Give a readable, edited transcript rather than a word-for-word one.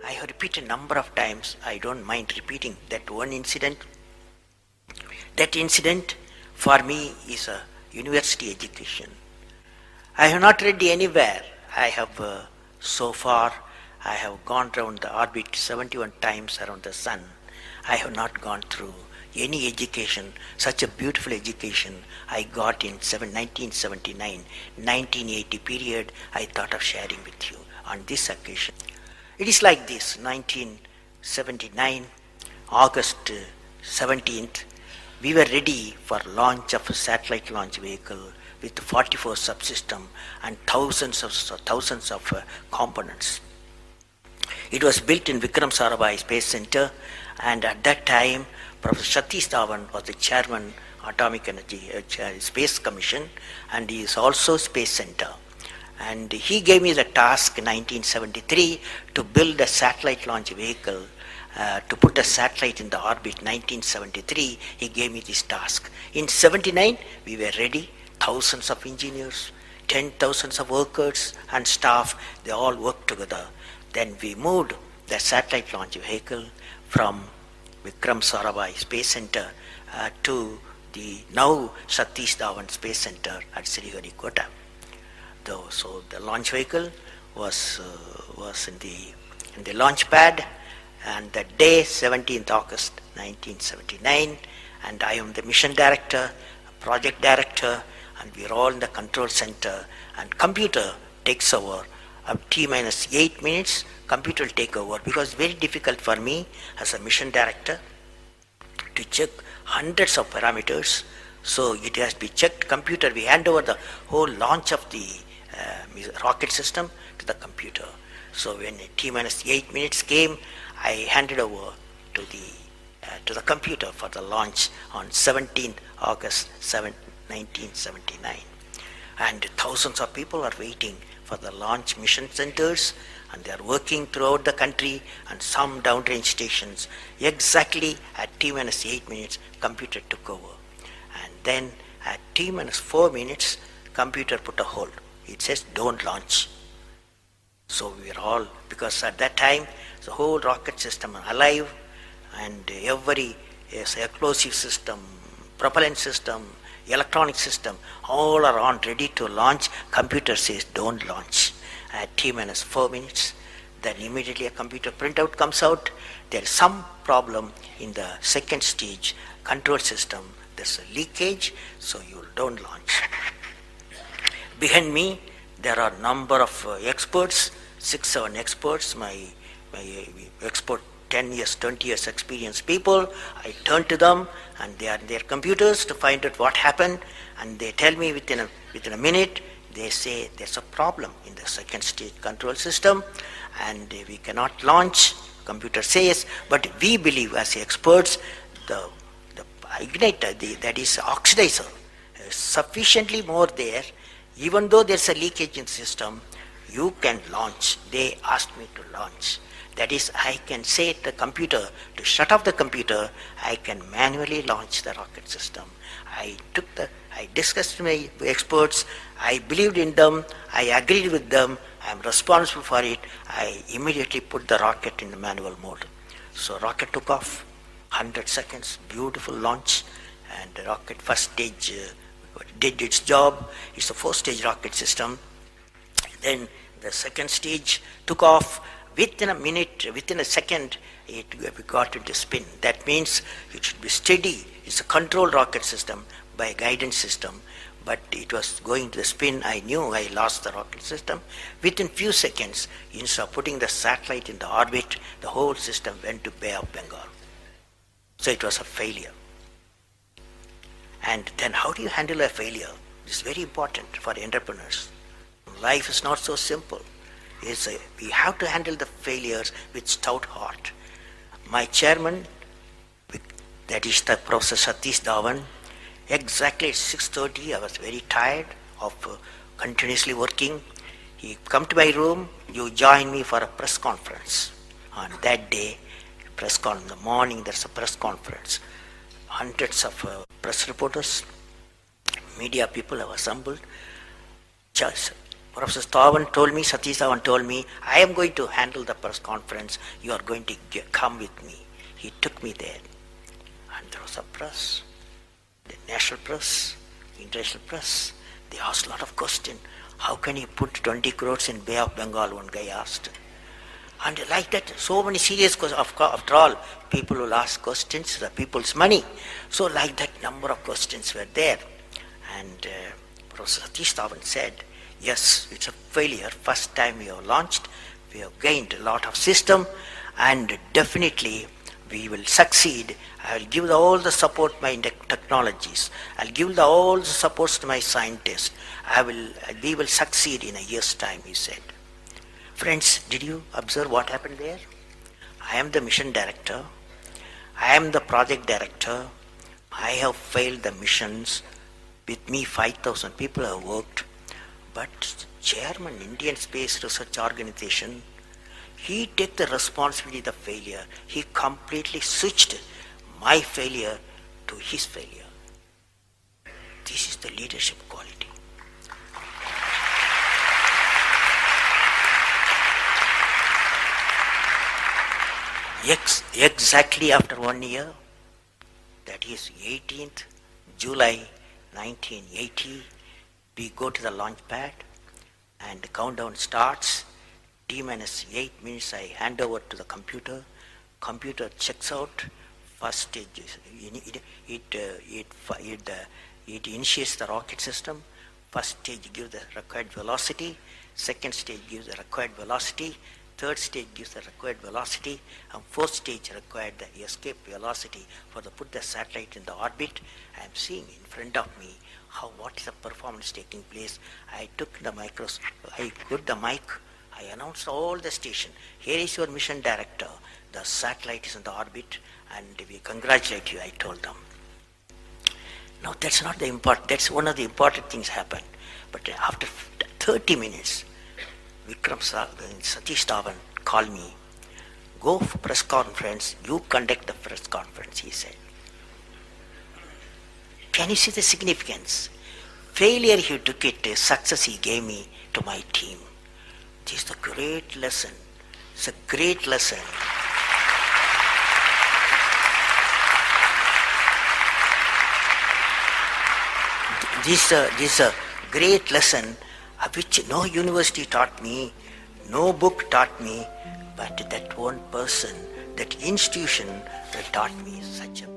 I have repeated number of times. I don't mind repeating that one incident. That incident for me is a university education. I have not read anywhere. I have so far I have gone around the orbit 71 times around the sun. I have not gone through any education, such a beautiful education I got in 1979, 1980 period. I thought of sharing with you on this occasion. It is like this: 1979, August 17th, we were ready for launch of a satellite launch vehicle with 44 subsystem and thousands of components. It was built in Vikram Sarabhai Space Center, and at that time, Professor Satish Dhawan was the chairman, Atomic Energy Space Commission, and he is also Space Center. And he gave me the task in 1973 to build a satellite launch vehicle, to put a satellite in the orbit. 1973, he gave me this task. In 79, we were ready, thousands of engineers, 10,000 of workers and staff, they all worked together. Then we moved the satellite launch vehicle from Vikram Sarabhai Space Center to the now Satish Dhawan Space Center at Sriharikota. So the launch vehicle was in the launch pad, and the day 17th August 1979, and I am the mission director, project director, and we are all in the control center, and computer takes over. T minus 8 minutes, computer will take over, because it's very difficult for me as a mission director to check hundreds of parameters. So it has to be checked. Computer, we hand over the whole launch of the rocket system to the computer. So when T minus 8 minutes came, I handed over to the computer for the launch on 17th August 1979. And thousands of people are waiting for the launch mission centers, and they are working throughout the country and some downrange stations. Exactly at T minus 8 minutes, computer took over. And then at T minus 4 minutes, computer put a hold. It says don't launch. So we are all, because at that time the whole rocket system are alive, and every explosive system, propellant system, electronic system, all are on ready to launch. Computer says don't launch at T minus 4 minutes. Then immediately a computer printout comes out. There is some problem in the second stage control system. There's a leakage, so you don't launch. Behind me, there are number of experts, 6-7 experts, my expert 10 years, 20 years experienced people. I turn to them, and they are in their computers to find out what happened, and they tell me within a minute. They say there's a problem in the second stage control system, and we cannot launch. Computer says, but we believe as experts, the igniter, that is oxidizer, is sufficiently more there. Even though there's a leakage in the system, you can launch. They asked me to launch. That is, I can say to the computer to shut off the computer. I can manually launch the rocket system. I discussed with my experts. I believed in them. I agreed with them. I am responsible for it. I immediately put the rocket in the manual mode. So rocket took off, 100 seconds, beautiful launch, and the rocket first stage did its job. It's a 4-stage rocket system. Then the second stage took off. Within a minute, within a second, we got into spin. That means it should be steady. It's a controlled rocket system by a guidance system, but it was going to the spin. I knew I lost the rocket system. Within few seconds, instead of putting the satellite in the orbit, the whole system went to Bay of Bengal. So it was a failure. And then how do you handle a failure? It's very important for entrepreneurs. Life is not so simple. We have to handle the failures with stout heart. My chairman, that is the Professor Satish Dhawan, exactly at 6:30, I was very tired of continuously working. He come to my room, you join me for a press conference. On that day, in the morning, there's a press conference. Hundreds of press reporters, media people have assembled. Just Professor Stavan told me, Satish Dhawan told me, I am going to handle the press conference. You are going to come with me. He took me there. And there was a press, the national press, international press. They asked a lot of questions. How can you put 20 crores in Bay of Bengal? One guy asked. And like that, so many serious questions. After all, people will ask questions, the people's money. So like that, number of questions were there. And Professor Satish Dhawan said, yes, it's a failure. First time we have launched, we have gained a lot of system, and definitely we will succeed. I will give all the support my technologies. I'll give all the supports to my scientists. We will succeed in a year's time, he said. Friends, did you observe what happened there? I am the mission director. I am the project director. I have failed the missions. With me, 5,000 people have worked. But chairman, Indian Space Research Organization, he took the responsibility of the failure. He completely switched my failure to his failure. This is the leadership quality. Exactly after 1 year, that is 18th July 1980, we go to the launch pad and the countdown starts. T-minus 8 minutes I hand over to the computer. Computer checks out. First stage is, it initiates the rocket system. First stage gives the required velocity. Second stage gives the required velocity. Third stage gives the required velocity, and fourth stage required the escape velocity for the put the satellite in the orbit. I am seeing in front of me what is the performance taking place. I took the I put the mic, I announced all the station. Here is your mission director. The satellite is in the orbit, and we congratulate you, I told them. Now that's not the important, that's one of the important things happened. But after 30 minutes, Satish Dhawan called me, go for press conference, you conduct the press conference, he said. Can you see the significance? Failure he took it, success he gave me to my team. This is a great lesson. It's a great lesson. This is a great lesson which no university taught me, no book taught me, but that one person, that institution that taught me such a